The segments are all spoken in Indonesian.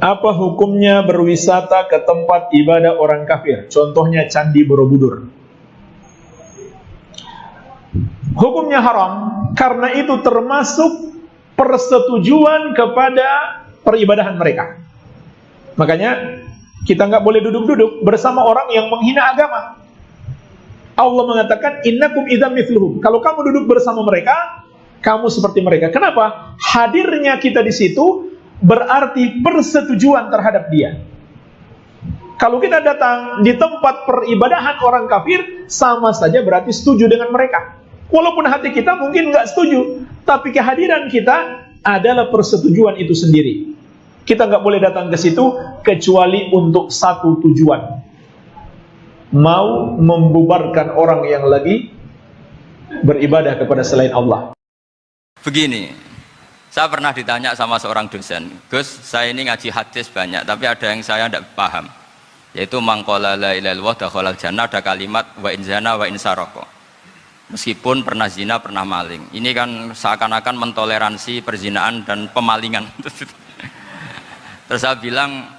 Apa hukumnya berwisata ke tempat ibadah orang kafir? Contohnya Candi Borobudur. Hukumnya haram karena itu termasuk persetujuan kepada peribadahan mereka. Makanya kita nggak boleh duduk-duduk bersama orang yang menghina agama. Allah mengatakan innakum idzam mithluhum. Kalau kamu duduk bersama mereka, kamu seperti mereka. Kenapa? Hadirnya kita di situ berarti persetujuan terhadap dia. Kalau kita datang di tempat peribadahan orang kafir, sama saja berarti setuju dengan mereka. Walaupun hati kita mungkin nggak setuju, tapi kehadiran kita adalah persetujuan itu sendiri. Kita nggak boleh datang ke situ kecuali untuk satu tujuan, mau membubarkan orang yang lagi beribadah kepada selain Allah. Begini, saya pernah ditanya sama seorang dosen, Gus, saya ini ngaji hadis banyak, tapi ada yang saya tidak paham, yaitu mangqala la ilaha illallah dakhalal jannah, ada kalimat wa in zana wa in saraka. Meskipun pernah zina, pernah maling. Ini kan seakan-akan mentoleransi perzinaan dan pemalingan. Terus saya bilang,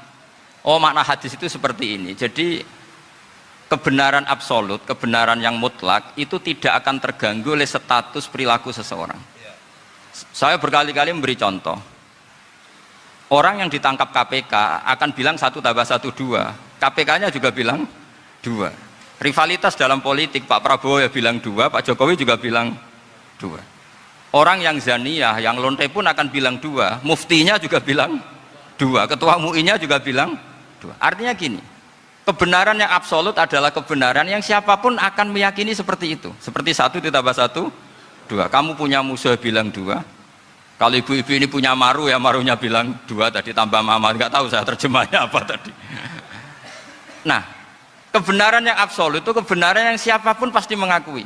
oh makna hadis itu seperti ini. Jadi kebenaran absolut, kebenaran yang mutlak itu tidak akan terganggu oleh status perilaku seseorang. Saya berkali-kali memberi contoh. Orang yang ditangkap KPK akan bilang 1 tambah 1 2. KPK-nya juga bilang 2. Rivalitas dalam politik, Pak Prabowo ya bilang 2, Pak Jokowi juga bilang 2. Orang yang zaniyah, yang lonte pun akan bilang 2. Muftinya juga bilang 2. Ketua MUI-nya juga bilang 2. Artinya gini, kebenaran yang absolut adalah kebenaran yang siapapun akan meyakini seperti itu. Seperti 1 ditambah 1 2. Kamu punya musuh bilang 2. Kalau ibu-ibu ini punya maru, ya marunya bilang 2 tadi tambah mama. Nggak tahu saya terjemahnya apa tadi. Nah, kebenaran yang absolut itu kebenaran yang siapapun pasti mengakui.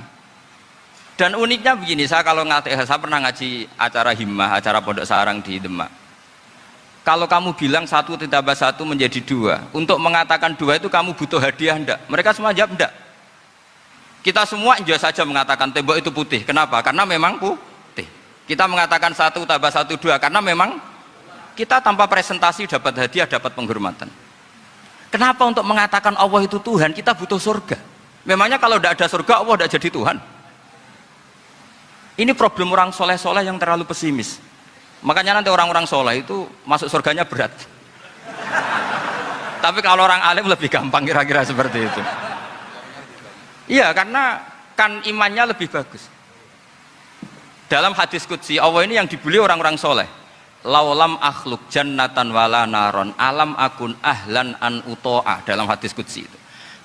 Dan uniknya begini, saya pernah ngaji acara himmah, acara pondok sarang di Demak. Kalau kamu bilang 1 ditambah 1 menjadi 2, untuk mengatakan 2 itu kamu butuh hadiah enggak? Mereka semua jawab enggak. Kita semua enggak saja mengatakan tembok itu putih. Kenapa? Karena memang putih. Kita mengatakan 1 tambah 1 2 karena memang kita tanpa presentasi dapat hadiah, dapat penghormatan. Kenapa untuk mengatakan Allah itu Tuhan kita butuh surga? Memangnya kalau tidak ada surga Allah tidak jadi Tuhan? Ini problem orang soleh-soleh yang terlalu pesimis. Makanya nanti orang-orang soleh itu masuk surganya berat. Tapi kalau orang alim lebih gampang kira-kira seperti itu. Iya, karena kan imannya lebih bagus. Dalam hadis qudsi Allah ini yang dibuli orang-orang soleh. Laulam akhluk jannatan wala naron alam akun ahlan an uto'a, dalam hadis qudsi itu.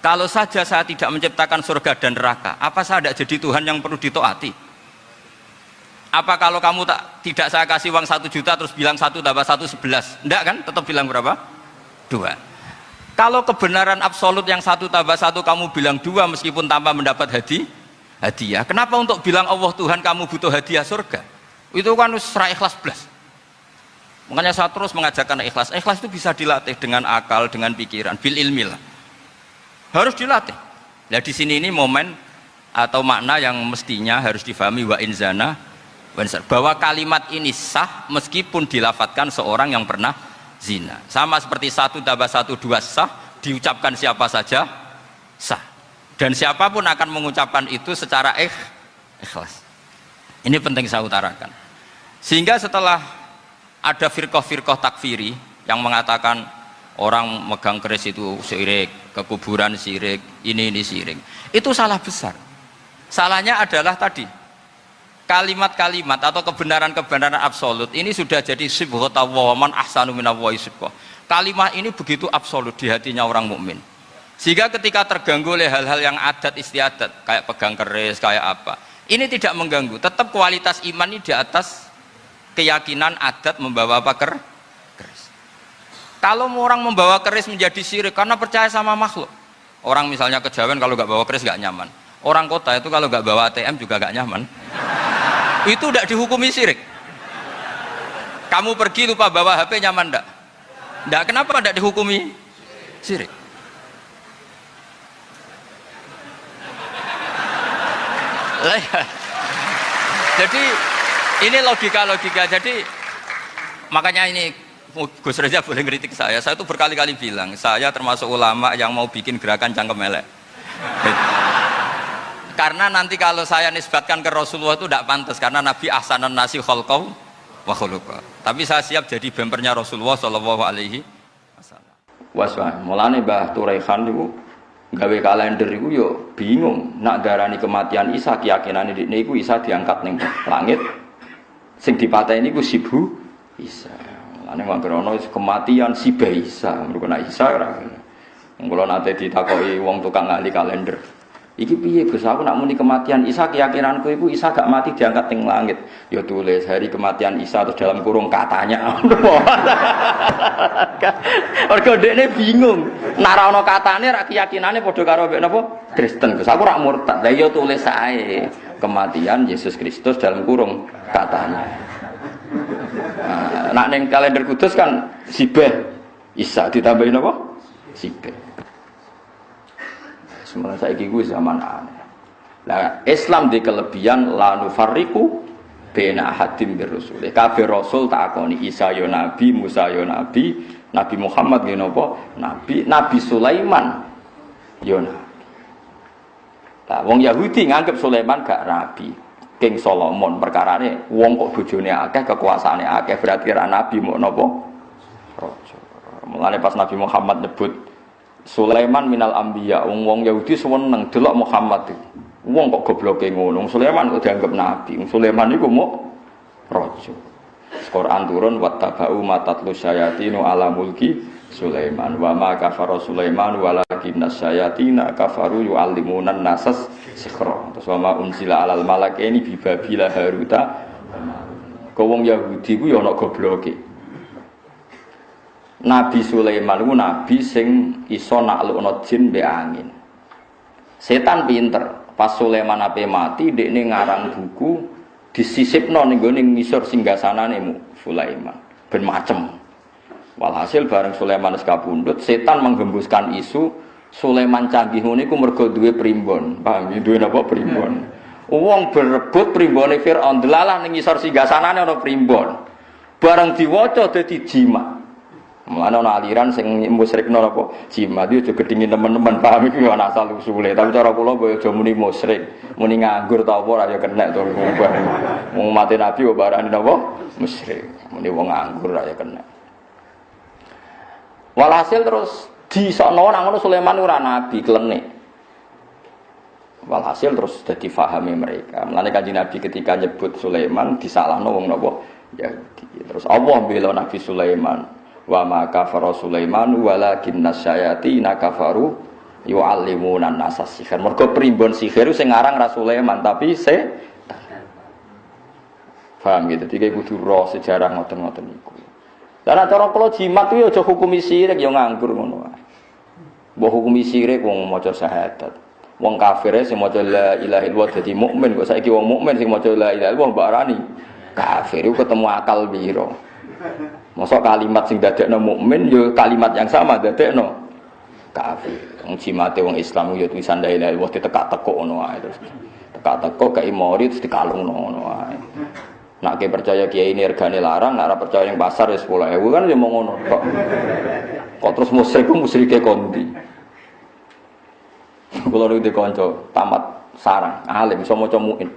Kalau saja saya tidak menciptakan surga dan neraka, apa saya tidak jadi Tuhan yang perlu ditaati? Apa kalau kamu tidak saya kasih uang 1 juta terus bilang 1 tambah 1 11? Enggak kan? Tetap bilang berapa? 2. Kalau kebenaran absolut yang 1 tambah 1 kamu bilang 2 meskipun tanpa mendapat hadiah. Kenapa untuk bilang Allah Tuhan kamu butuh hadiah surga? Itu kan serai ikhlas belas. Makanya saya terus mengajarkan ikhlas. Ikhlas itu bisa dilatih dengan akal, dengan pikiran, bil ilmi lah. Harus dilatih. Nah di sini ini momen atau makna yang mestinya harus difahami wa in zana wa in sarqa, bahwa kalimat ini sah meskipun dilafadzkan seorang yang pernah zina. Sama seperti 1 tambah 1 2 sah, diucapkan siapa saja sah. Dan siapapun akan mengucapkan itu secara ikhlas. Ini penting saya utarakan. Sehingga setelah ada firqah-firqah takfiri yang mengatakan orang megang keris itu syirik, ke kuburan syirik, ini syirik. Itu salah besar. Salahnya adalah tadi kalimat-kalimat atau kebenaran-kebenaran absolut ini sudah jadi sibghatullah man ahsanu minallahi sibghah. Kalimat ini begitu absolut di hatinya orang mukmin. Sehingga ketika terganggu oleh hal-hal yang adat istiadat kayak pegang keris, kayak apa, ini tidak mengganggu. Tetap kualitas iman ini di atas keyakinan adat membawa apa keris. Kalau orang membawa keris menjadi syirik karena percaya sama makhluk. Orang misalnya kejawen kalau nggak bawa keris nggak nyaman. Orang kota itu kalau nggak bawa ATM juga nggak nyaman. Itu tidak dihukumi syirik. Kamu pergi lupa bawa HP nyaman enggak? Enggak, kenapa tidak dihukumi syirik? Jadi ini logika. Jadi makanya ini Gus Reza boleh ngeritik saya itu berkali-kali bilang, saya termasuk ulama yang mau bikin gerakan cangkem elek. Karena nanti kalau saya nisbatkan ke Rasulullah itu tidak pantas, karena Nabi ahsanan nasi khalqau wa khuluqa. Tapi saya siap jadi bempernya Rasulullah sallallahu alaihi wasallam. Waswa, mulane Mbah Turaihan niku gawe kalender iku yo bingung, nak darani kematian Isa keyakinane dekne iku Isa diangkat ning langit. Sing dipateni iku sibu Isa. Mulane mangkrono kematian sibe Isa, mergo nek Isa ora. Kula nate ditakoki wong tukang ahli kalender. Iki piye Gus, aku nak muni kematian Isa keyakinanku iku Isa gak mati diangkat ning langit. Ya tulis hari kematian Isa terus dalam kurung katanya. Mergo dekne bingung. Nek ora ana katane ra keyakinane padha karo mek napa? Kristen. Gus, aku ora murtad. Lah ya tulis ae kematian Yesus Kristus dalam kurung katanya. Nah, nak ning kalender kudus kan sibeh Isa ditambahin apa? Sibeh. Sebenarnya saya gue zaman aneh. Nah, Islam di kelebihan la nufarriqu baina ahadin birrusul. Kabeh rasul tak akoni Isa yo nabi, Musa yo nabi, Nabi Muhammad yo napa? Nabi, Nabi Sulaiman yo nabi. Lah wong Yahudi nganggep Sulaiman gak nabi. King Solomon perkarane wong kok bojone akeh, kekuasaane akeh, berarti ra nabi mau napa? Raja. Mulane pas Nabi Muhammad nyebut Sulaiman minal anbiya, wong Yahudi seneng delok Muhammad iki. Wong kok gobloke ngono, Sulaiman kok dianggap nabi. Sulaiman iku mau raja. Quran turun wattaba'u matatlu syayatinu ala mulki Sulaiman wa ma kafara Sulaiman walakinna syayatina kafaru yu'allimunan nasas sikhra. Terus wa ma unzila alal malakaini bi babila haruta. Kok wong Yahudi ku ya ana gobloke. Nabi Sulaiman itu nabi sing iso naklukno jin mbek angin. Setan pinter. Pas Sulaiman ape mati, dekne ngarang buku disisipno ning gone ngisor singgasanane Sulaiman. Ben macem. Walhasil bareng Sulaiman wis kapundhut, setan menggembuskan isu Sulaiman canggih ngene iku mergo duwe primbon. Paham ya duwe napa primbon. Wong berebut primbone Firaun delalah ning ngisor singgasanane ana primbon. Bareng diwaca dadi jimat. Mulane ana aliran sing musyrikno apa jimat itu aja gedhingi teman-teman paham iki ana asal usule tapi cara kula boyo aja muni musyrik muni nganggur ta apa ora ya kena to wong mati nabi kok barani napa musyrik muni wong nganggur ora ya kena walhasil terus disokno nang ngono Sulaiman ora nabi klenik walhasil terus dadi fahami mereka mulane Kanjeng Nabi ketika nyebut Sulaiman disalahno wong napa ya terus Allah bela Nabi Sulaiman wa ma kafara Sulaiman walakinna syayatina kafaru yu'allimuna an-nasa sihir. Mergo primbon sihir sing aran ra Sulaiman tapi setan. Paham gitu. Dadi kudu ro sejarah ngoten-ngoten niku. Lah cara kula jimat kuwi aja hukumi syirik ya nganggur ngono wae. Mbok hukumi syirik wong maca syahadat. Wong kafir sing maca la ilaha illallah dadi mukmin kok saiki wong mukmin sing maca la ilaha illallah mbok arani kafir iku ketemu akal piro. Mosok kalimat sing dadekno mukmin yo kalimat yang sama dadekno kafir. Wong jimate wong Islam yo tulisan la ilaha illallah ditekak-tekuk ngono wae terus. Tekak-tekuk kei mori terus dikalungno ngono wae. Nek ke percaya kiai ini regane larang, nek ora percaya ning pasar ya 10.000 kan yo mung ngono kok. Kok terus musyrik ku musyrike kondi. Kula niku dikanca tamat sarang, alim iso maca muin.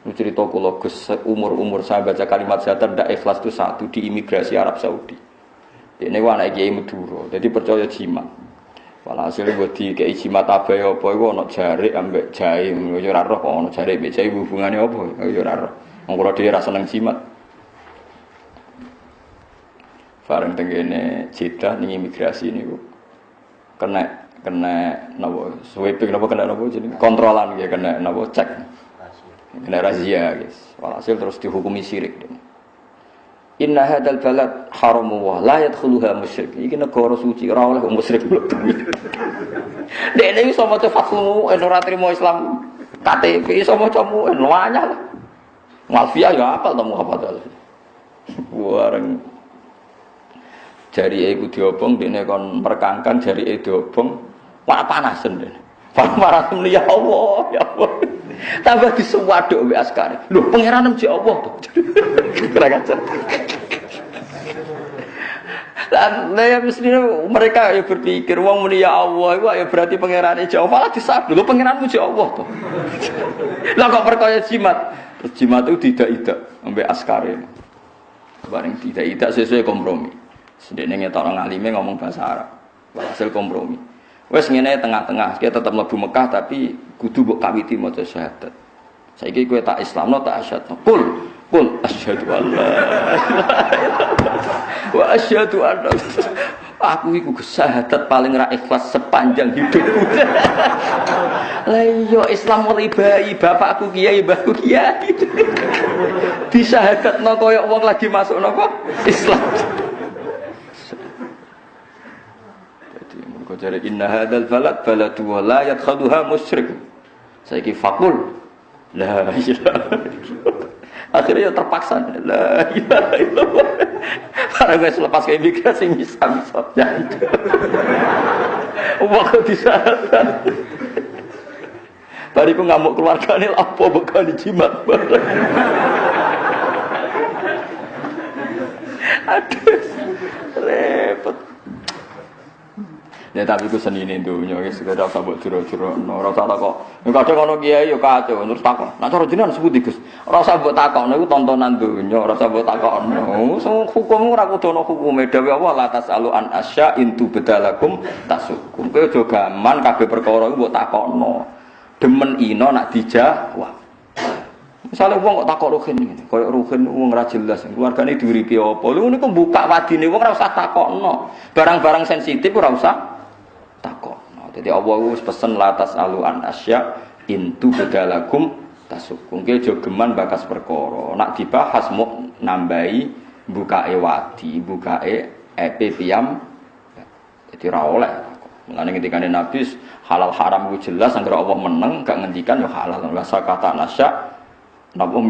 Cerita kula Gus umur saya baca kalimat syahadat ndak ikhlas itu satu di imigrasi Arab Saudi. Dene ku anak kiai Madura, dadi percaya jimat. Walhasil buat di kiai jimat abae apa iku ana jarik ambek jahe, yo ora roh kok ana jarik mbek jahe hubungane apa, yo ora roh. Wong kula dhewe ra seneng jimat. Bareng tengene Jeddah ning imigrasi niku kena napa sweeping napa kena napa jenenge kontrolan ya kena napa cek. Kena razia guys. Walhasil terus dihukumi syirik. Inna hadzal balad haramu wa la yadkhuluha musyrik. Iki negara suci ora oleh musyrik mlebu. Dekne iso maca fatwa ora trimo Islam KTP iso maca mu luanya lah. Malfia ya apal temu apa to. Wareng jari iku diobong dekne kon merkangkang jari diobong panasen dene. Panas muni ya Allah, ya Allah. Tambah disuwaduk mbek askare. Lho, pangeran mesti Allah to. Kira-kira. Lah ya mestinya mereka ya berpikir wong muni ya Allah iku ya berarti pangerane jauh malah disab lho pangeranmu ya Allah to. Lah kok perkaya jimat. Terus jimat itu tidak sampai askare. Bareng tidak sesuai kompromi. Sedene ngetokno ngalime ngomong bahasa Arab. Hasil kompromi. Wes ngene tengah-tengah, kita tetap mlebu Mekah tapi kudu mbok kawiti maca syahadat. Saiki kowe tak Islamno tak asyhadu. Qul asyhadu alla wa asyhadu anna aku iku syahadat paling ra ikhlas sepanjang hidupku. Lah iya Islam mulai bayi bapakku kiai mbahku kiai. Disyahadatno koyo wong lagi masuk napa Islam. Jadi mergo jare inna hadzal balad baladu wa la yadkhaluha musyrik. Saiki faqul la ilaha akhirnya ya terpaksa la ilaha illallah. Para guys lepas ke imigrasi bisa ya itu. Waktu di sana bariku ngamuk keluargane apa bakal dijimat bareng. Aduh repot. Ya tapi ku senine donya wis ora usah mbok jero-jerono, ora usah takok. Nek kadang ono kiai ya kacau terus takok. Nek cara jenengan sepundi Gus? Ora usah mbok takokno iku tontonan donya, ora usah mbok takokno. Hukum ora kudu ono hukume dhewe Allah la tasalu an asya intu bedalakum tasukum. Kowe aja gaman kabeh perkara iku mbok takokno. Demen ino nak dijawab. Misale wong kok takok ruhin ngene, koyo ruhin wong ora jelas, keluargane diuripi apa. Lha ngono kok buka wadine wong ora usah takokno. Barang-barang sensitif ora usah takok. Jadi Allah wis pesen latas alu an asya intu bedalakum tasukum. Ki aja geman bakas perkara. Nak dibahas mau nambahi bukae wadi, bukae epe piyam. Jadi ra oleh. Mulane ketika Nabi halal haram ku jelas anggere Allah meneng gak ngendikan ya halal. Wa sakata nasya napa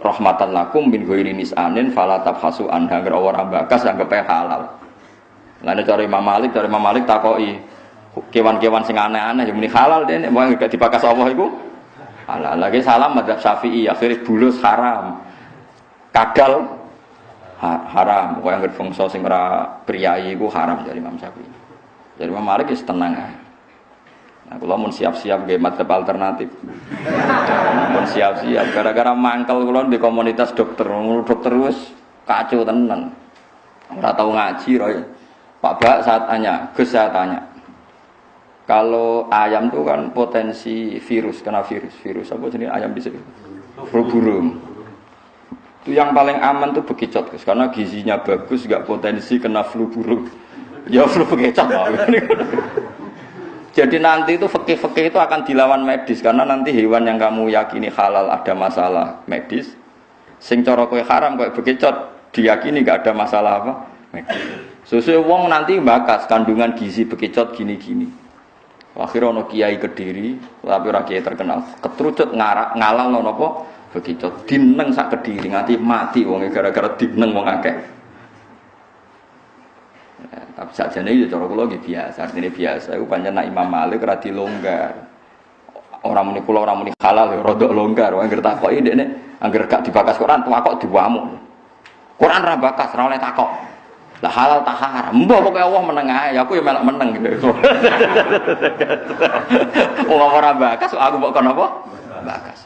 rahmatan lakum min ghairi nisanin fala tabhasu an anggere ora bakas anggap halal. Mulane cara Imam Malik takoki kewan-kewan sing aneh-aneh ya muni halal dene wong gak dibakas Allah iku halal. Lagi salam madzhab Syafi'i akhire bulus haram. Kadal haram. Kok anggere bangsa sing ora priyayi iku haram dari Imam Syafi'i. Dari Imam Malik wis tenang ae. Nah, kula mun siap-siap nggih madzhab alternatif. Mun siap-siap gara-gara mangkel kula di komunitas dokter wis kacau tenan. Ora tau ngaji roy. Pak Bak Gus saya tanya. Kalau ayam itu kan potensi virus, kena virus apa jenis ayam bisa? Burung. Itu yang paling aman tuh bekicot, Gus, karena gizinya bagus, nggak potensi kena flu burung. Ya flu bekicot. Jadi nanti itu fikih itu akan dilawan medis, karena nanti hewan yang kamu yakini halal ada masalah medis, sing cara kowe haram kowe bekicot diyakini nggak ada masalah apa medis. Sesuai wong nanti bakas kandungan gizi bekicot gini-gini. Akhirnya ono kiai Kediri, tapi ora kiai terkenal, ketrucut ngalal napa bekicot dineng sak Kediri nganti mati wong gara-gara dineng wong akeh. Tapi sakjane iki cara kula nggih biasa, artine biasa iku pancen nek Imam Malik ora dilonggar. Ora muni kula ora muni halal ya rada longgar, wong anggere takoki ndekne anggere gak dibakas Quran takok diwamuk. Quran ra bakas, ora oleh takok. Lah halal tak haram. Mbah pokoke Allah meneng ae, aku ya melok meneng gitu. Wong ora bakas aku kok kono apa? Bakas.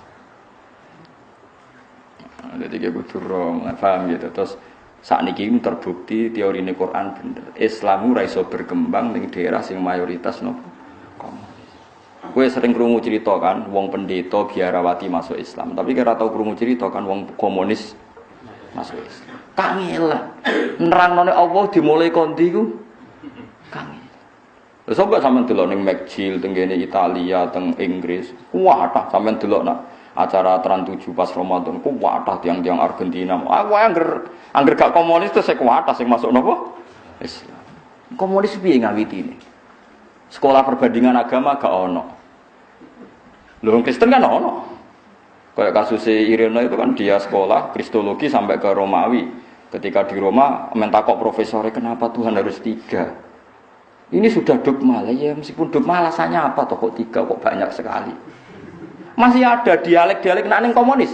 Jadi dia kudu rong, paham gitu. Terus sakniki terbukti teorine Quran bener. Islam ora iso berkembang ning daerah sing mayoritas nopo komunis. Kowe sering krungu cerita kan wong pendeta biarawati masuk Islam, tapi kira tau krungu cerita kan wong komunis masuk Islam. Kangil nerangno Allah dimulai kondi ku kangil. Lha sampe sampean delok ning McGill teng kene Italia teng Inggris, kuwatah sampean delok nak acara Trans 7 pas Ramadan, kuwatah tiang-tiang Argentina. Aku angger gak komunis terus kuwatah sing masuk napa? Islam. Komunis piye ngawitine? Sekolah perbandingan agama gak ono. Lho Kristen kan ono. Kayak kasus Irina itu kan dia sekolah Kristologi sampai ke Romawi. Ketika di Roma mentakok profesornya kenapa Tuhan harus 3? Ini sudah dogma lah ya, meskipun dogma alasannya apa toh kok 3 kok banyak sekali. Masih ada dialek-dialek nak ning komunis.